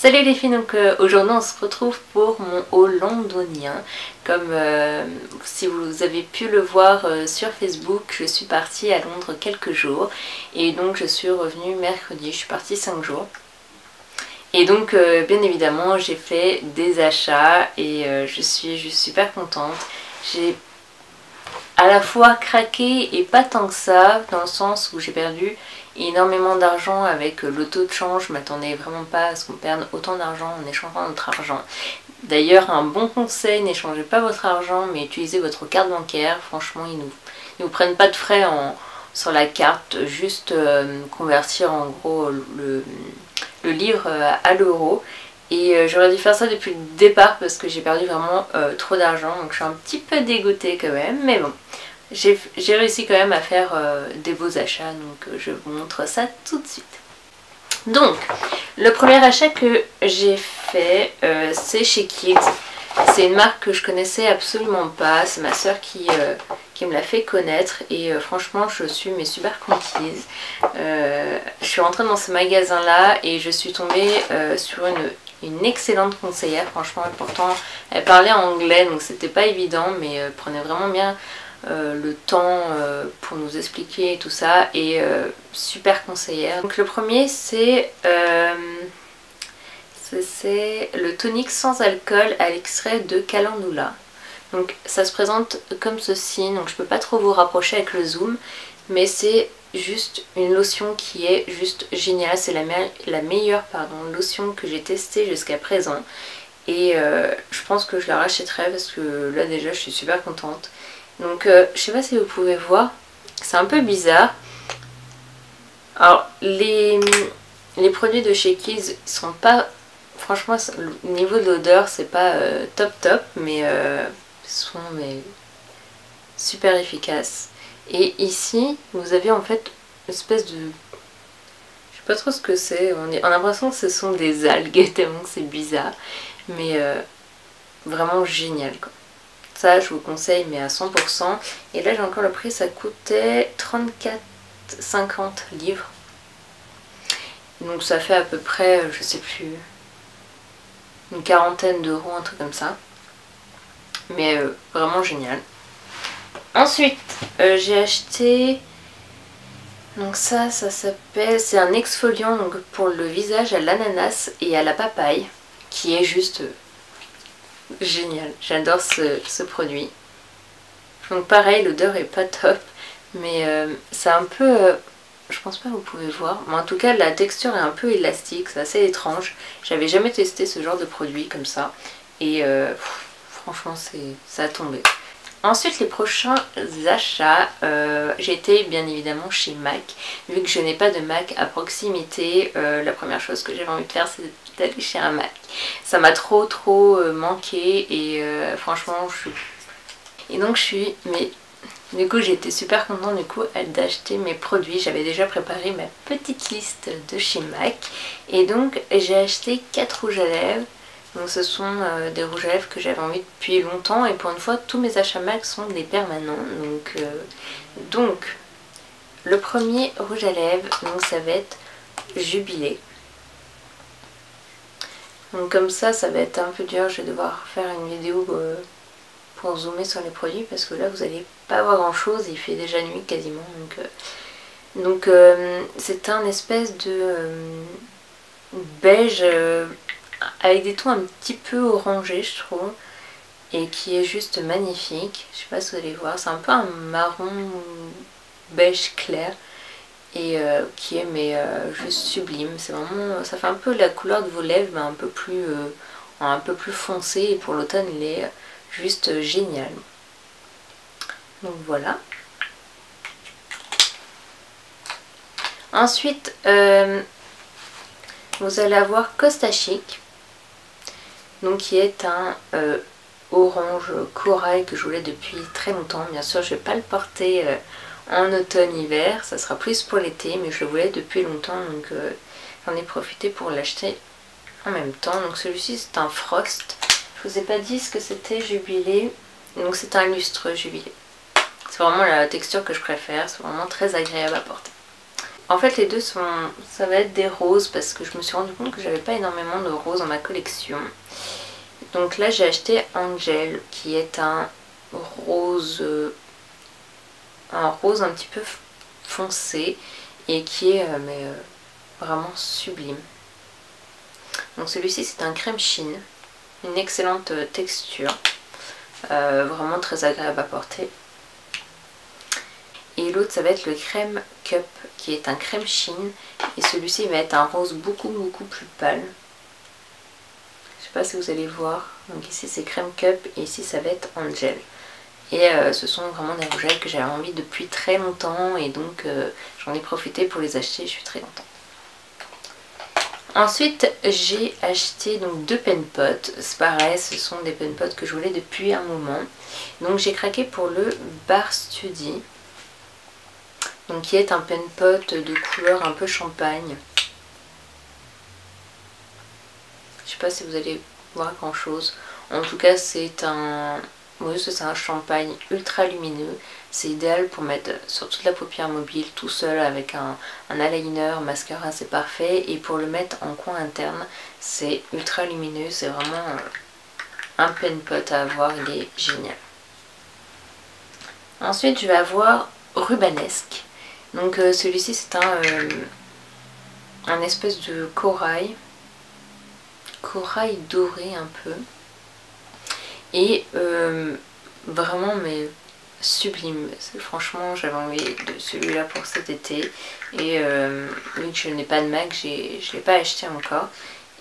Salut les filles, donc aujourd'hui on se retrouve pour mon haul londonien. Comme si vous avez pu le voir sur Facebook, je suis partie à Londres quelques jours et donc je suis revenue mercredi, je suis partie 5 jours. Et donc bien évidemment j'ai fait des achats et je suis juste super contente. J'ai à la fois craqué et pas tant que ça, dans le sens où j'ai perdu énormément d'argent avec le taux de change. Je m'attendais vraiment pas à ce qu'on perde autant d'argent en échangeant notre argent. D'ailleurs, un bon conseil, n'échangez pas votre argent mais utilisez votre carte bancaire. Franchement, ils nous prennent pas de frais sur la carte, juste convertir en gros le livre à l'euro. Et j'aurais dû faire ça depuis le départ parce que j'ai perdu vraiment trop d'argent, donc je suis un petit peu dégoûtée quand même, mais bon. J'ai réussi quand même à faire des beaux achats, donc je vous montre ça tout de suite. Donc, le premier achat que j'ai fait, c'est chez Kids. C'est une marque que je connaissais absolument pas, c'est ma soeur qui me l'a fait connaître et franchement je suis super conquise. Je suis rentrée dans ce magasin là et je suis tombée sur une excellente conseillère, franchement. Pourtant elle parlait anglais donc c'était pas évident, mais elle prenait vraiment bien le temps pour nous expliquer tout ça, et super conseillère. Donc le premier c'est le tonique sans alcool à l'extrait de calendula. Donc ça se présente comme ceci, donc je peux pas trop vous rapprocher avec le zoom, mais c'est juste une lotion qui est juste géniale. C'est la meilleure lotion que j'ai testée jusqu'à présent, et je pense que je la rachèterai parce que là déjà je suis super contente. Donc je sais pas si vous pouvez voir, c'est un peu bizarre. Alors les produits de chez Kids ils sont pas, franchement au niveau de l'odeur c'est pas top, mais sont super efficaces. Et ici vous avez en fait une espèce de, je sais pas trop ce que c'est, on a l'impression que ce sont des algues tellement que c'est bizarre, mais vraiment génial quoi. Ça je vous conseille mais à 100%. Et là j'ai encore le prix, ça coûtait 34,50 livres. Donc ça fait à peu près, je sais plus, une quarantaine d'euros, un truc comme ça. Mais vraiment génial. Ensuite j'ai acheté, donc ça s'appelle, c'est un exfoliant donc pour le visage à l'ananas et à la papaye, qui est juste génial. J'adore ce produit. Donc pareil, l'odeur est pas top, mais c'est un peu, je pense pas que vous pouvez voir, mais en tout cas la texture est un peu élastique, c'est assez étrange. J'avais jamais testé ce genre de produit comme ça, et franchement ça a tombé. Ensuite les prochains achats, j'ai été bien évidemment chez MAC. Vu que je n'ai pas de MAC à proximité, la première chose que j'avais envie de faire c'est d'aller chez un MAC. Ça m'a trop manqué, et franchement et donc du coup j'étais super contente d'acheter mes produits. J'avais déjà préparé ma petite liste de chez MAC, et donc j'ai acheté 4 rouges à lèvres. Donc ce sont des rouges à lèvres que j'avais envie depuis longtemps, et pour une fois tous mes achats MAC sont des permanents. Donc le premier rouge à lèvres, donc ça va être Jubilé. Donc comme ça va être un peu dur, je vais devoir faire une vidéo pour zoomer sur les produits parce que là vous n'allez pas voir grand chose, il fait déjà nuit quasiment. Donc c'est un espèce de beige avec des tons un petit peu orangés je trouve, et qui est juste magnifique. Je sais pas si vous allez voir, c'est un peu un marron beige clair, et qui est juste sublime. C'est vraiment, ça fait un peu la couleur de vos lèvres mais un peu plus foncé, et pour l'automne il est juste génial. Donc voilà. Ensuite vous allez avoir Costa Chic, donc qui est un orange corail que je voulais depuis très longtemps. Bien sûr je vais pas le porter en automne-hiver, ça sera plus pour l'été, mais je le voulais depuis longtemps, donc j'en ai profité pour l'acheter en même temps. Donc celui-ci c'est un Frost. Je vous ai pas dit ce que c'était Jubilé, donc c'est un lustre Jubilé. C'est vraiment la texture que je préfère, c'est vraiment très agréable à porter. En fait les deux ça va être des roses parce que je me suis rendu compte que j'avais pas énormément de roses dans ma collection. Donc là j'ai acheté Angel qui est un rose un petit peu foncé et qui est vraiment sublime. Donc celui-ci c'est un crème chine, une excellente texture, vraiment très agréable à porter. Et l'autre ça va être le crème cup qui est un crème chine et celui-ci va être un rose beaucoup plus pâle. Je sais pas si vous allez voir, donc ici c'est crème cup et ici ça va être Angel. Et ce sont vraiment des rouges à lèvres que j'avais envie depuis très longtemps et donc j'en ai profité pour les acheter, je suis très contente. Ensuite j'ai acheté donc 2 pen pots, c'est pareil, ce sont des pen pots que je voulais depuis un moment. Donc j'ai craqué pour le Bar Study, donc qui est un pen pot de couleur un peu champagne. Je sais pas si vous allez voir grand chose, en tout cas c'est un... Oui, c'est un champagne ultra lumineux, c'est idéal pour mettre sur toute la paupière mobile tout seul avec un eyeliner, mascara, c'est parfait. Et pour le mettre en coin interne, c'est ultra lumineux, c'est vraiment un pen pot à avoir, il est génial. Ensuite je vais avoir Rubanesque, donc celui-ci c'est un espèce de corail doré un peu. Et vraiment mais sublime, franchement j'avais envie de celui-là pour cet été et vu que je n'ai pas de MAC, je ne l'ai pas acheté encore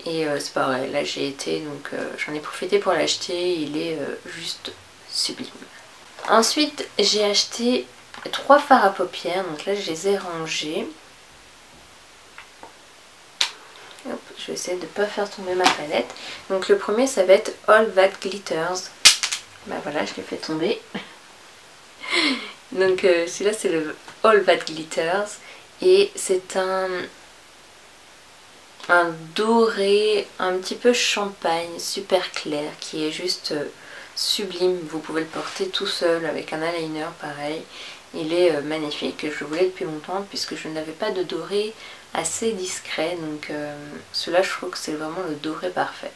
et c'est pareil, là j'ai été donc j'en ai profité pour l'acheter, il est juste sublime. Ensuite j'ai acheté 3 fards à paupières, donc là je les ai rangés. Hop, je vais essayer de ne pas faire tomber ma palette. Donc le premier ça va être All That Glitters. Bah voilà, je l'ai fait tomber. Donc celui-là c'est le All That Glitters. Et c'est un doré un petit peu champagne, super clair, qui est juste sublime. Vous pouvez le porter tout seul avec un eyeliner pareil. Il est magnifique, je le voulais depuis longtemps puisque je n'avais pas de doré assez discret, donc celui-là je trouve que c'est vraiment le doré parfait.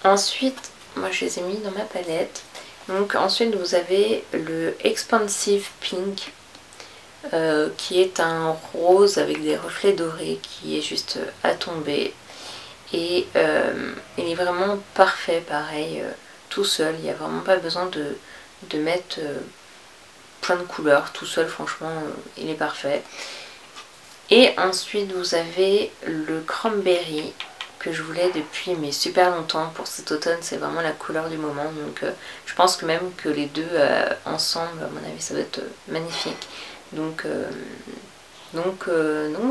Ensuite, moi je les ai mis dans ma palette. Donc ensuite vous avez le Expansive Pink qui est un rose avec des reflets dorés qui est juste à tomber. Et il est vraiment parfait, pareil, tout seul. Il n'y a vraiment pas besoin de mettre plein de couleurs tout seul, franchement il est parfait. Et ensuite vous avez le Cranberry que je voulais depuis mais super longtemps pour cet automne, c'est vraiment la couleur du moment, donc je pense que même que les deux ensemble, à mon avis ça va être magnifique. Donc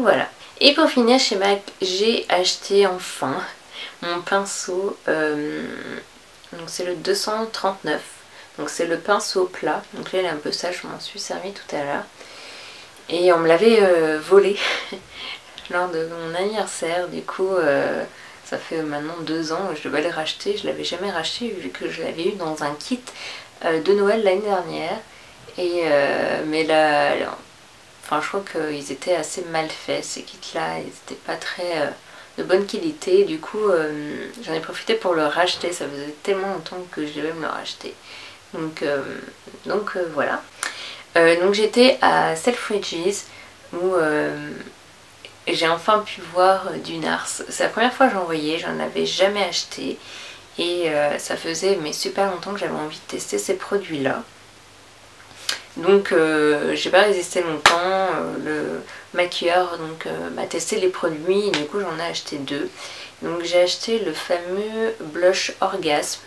voilà. Et pour finir chez MAC, j'ai acheté enfin mon pinceau, donc c'est le 239, donc c'est le pinceau plat, donc là il est un peu sale, je m'en suis servi tout à l'heure. Et on me l'avait volé lors de mon anniversaire, du coup ça fait maintenant 2 ans, je devais le racheter, je l'avais jamais racheté vu que je l'avais eu dans un kit de Noël l'année dernière. Et mais là, enfin je crois qu'ils étaient assez mal faits ces kits là, ils n'étaient pas très de bonne qualité, du coup j'en ai profité pour le racheter, ça faisait tellement longtemps que je devais me le racheter. Donc voilà. Donc j'étais à Selfridges où j'ai enfin pu voir du NARS. C'est la première fois que j'en voyais, j'en avais jamais acheté et ça faisait mais super longtemps que j'avais envie de tester ces produits là. Donc j'ai pas résisté longtemps, le maquilleur m'a testé les produits et du coup j'en ai acheté 2. Donc j'ai acheté le fameux blush Orgasme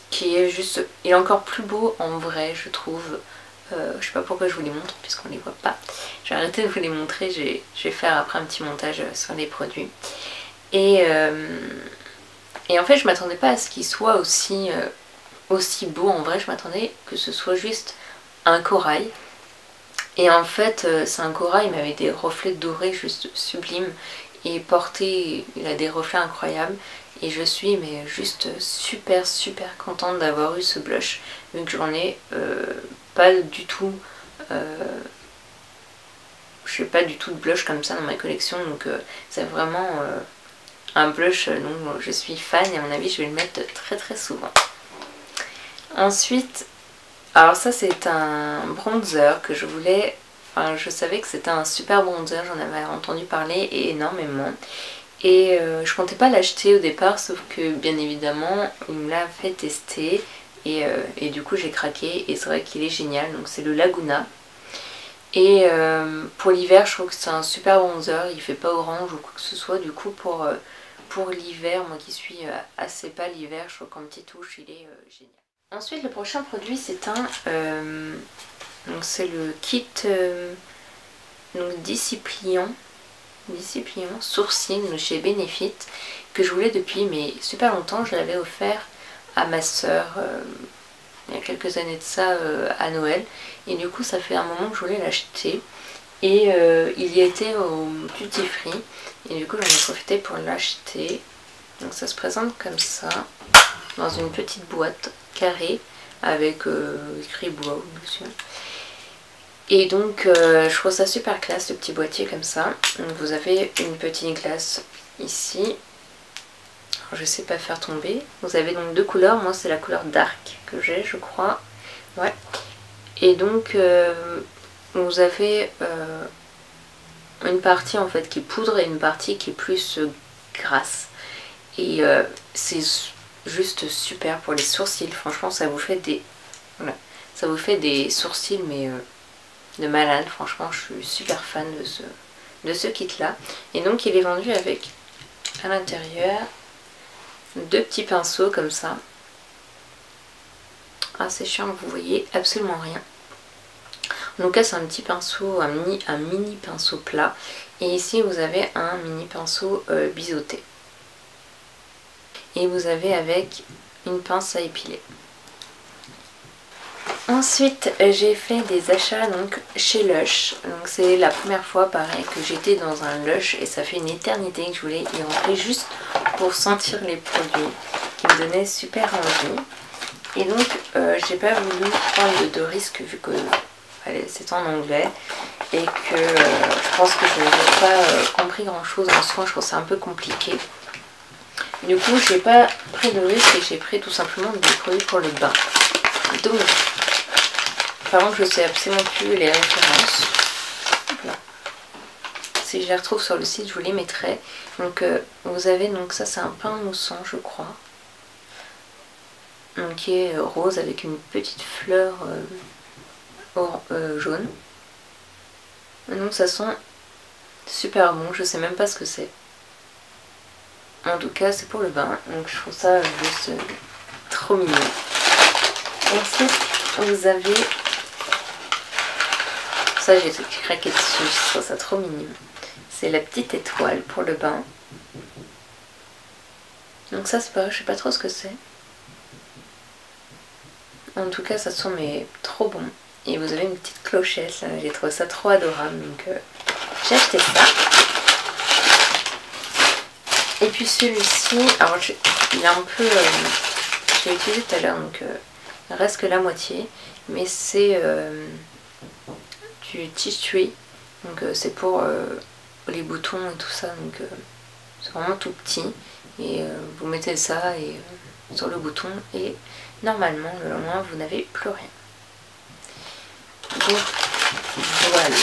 qui est juste, il est encore plus beau en vrai je trouve. Je sais pas pourquoi je vous les montre puisqu'on les voit pas. Je vais arrêter de vous les montrer, je vais faire après un petit montage sur les produits. Et en fait je m'attendais pas à ce qu'il soit aussi beau, en vrai je m'attendais que ce soit juste un corail. Et en fait c'est un corail mais avec des reflets dorés juste sublimes. et porté, il a des reflets incroyables. Et je suis mais juste super contente d'avoir eu ce blush, vu que j'en ai pas du tout, je n'ai pas du tout de blush comme ça dans ma collection, donc c'est vraiment un blush dont je suis fan et à mon avis je vais le mettre très souvent. Ensuite, alors ça c'est un bronzer que je voulais, enfin je savais que c'était un super bronzer, j'en avais entendu parler énormément. Et je comptais pas l'acheter au départ, sauf que bien évidemment il me l'a fait tester et du coup j'ai craqué et c'est vrai qu'il est génial. Donc c'est le Laguna. Et pour l'hiver je trouve que c'est un super bronzer, il fait pas orange ou quoi que ce soit. Du coup pour l'hiver, moi qui suis assez pâle l'hiver, je trouve qu'en petite touche il est génial. Ensuite le prochain produit c'est donc c'est le kit dissipliant sourcils chez Benefit que je voulais depuis mais super longtemps. Je l'avais offert à ma soeur il y a quelques années de ça à Noël et du coup ça fait un moment que je voulais l'acheter et il y était au duty free et du coup j'en ai profité pour l'acheter. Donc ça se présente comme ça dans une petite boîte carrée avec écrit Wow dessus. Et donc je trouve ça super classe le petit boîtier comme ça. Donc vous avez une petite glace ici. Alors, je sais pas faire tomber. Vous avez donc deux couleurs. Moi c'est la couleur dark que j'ai je crois. Ouais. Et donc vous avez une partie en fait qui est poudre et une partie qui est plus grasse. Et c'est juste super pour les sourcils. Franchement ça vous fait des... Voilà. Ça vous fait des sourcils mais... de malade, franchement je suis super fan de ce kit là. Et donc il est vendu avec à l'intérieur deux petits pinceaux comme ça. Ah c'est chiant, vous voyez absolument rien. En tout cas c'est un petit pinceau, un mini pinceau plat. Et ici vous avez un mini pinceau biseauté. Et vous avez avec une pince à épiler. Ensuite j'ai fait des achats donc chez Lush. Donc c'est la première fois pareil que j'étais dans un Lush et ça fait une éternité que je voulais y rentrer juste pour sentir les produits qui me donnaient super envie. Et donc j'ai pas voulu prendre de risque vu que c'est en anglais et que je pense que je n'ai pas compris grand chose en soi, je trouve ça un peu compliqué. Du coup j'ai pas pris de risque et j'ai pris tout simplement des produits pour le bain. Donc par contre je sais absolument plus les références. Voilà. Si je les retrouve sur le site je vous les mettrai. Donc vous avez donc ça c'est un pain moussant je crois. Donc, qui est rose avec une petite fleur jaune. Et donc ça sent super bon, je sais même pas ce que c'est. En tout cas c'est pour le bain, donc je trouve ça juste trop mignon. Ensuite vous avez... Ça j'ai craqué dessus, je trouve ça trop mignon. C'est la petite étoile pour le bain. Donc ça c'est pareil, je sais pas trop ce que c'est. En tout cas ça sent mais trop bon. Et vous avez une petite clochette là, j'ai trouvé ça trop adorable. Donc j'ai acheté ça. Et puis celui-ci, alors il est un peu... je l'ai utilisé tout à l'heure donc il reste que la moitié. Mais c'est du tea tree. Donc c'est pour les boutons et tout ça. Donc c'est vraiment tout petit. Et vous mettez ça et, sur le bouton et normalement le lendemain vous n'avez plus rien. Donc voilà.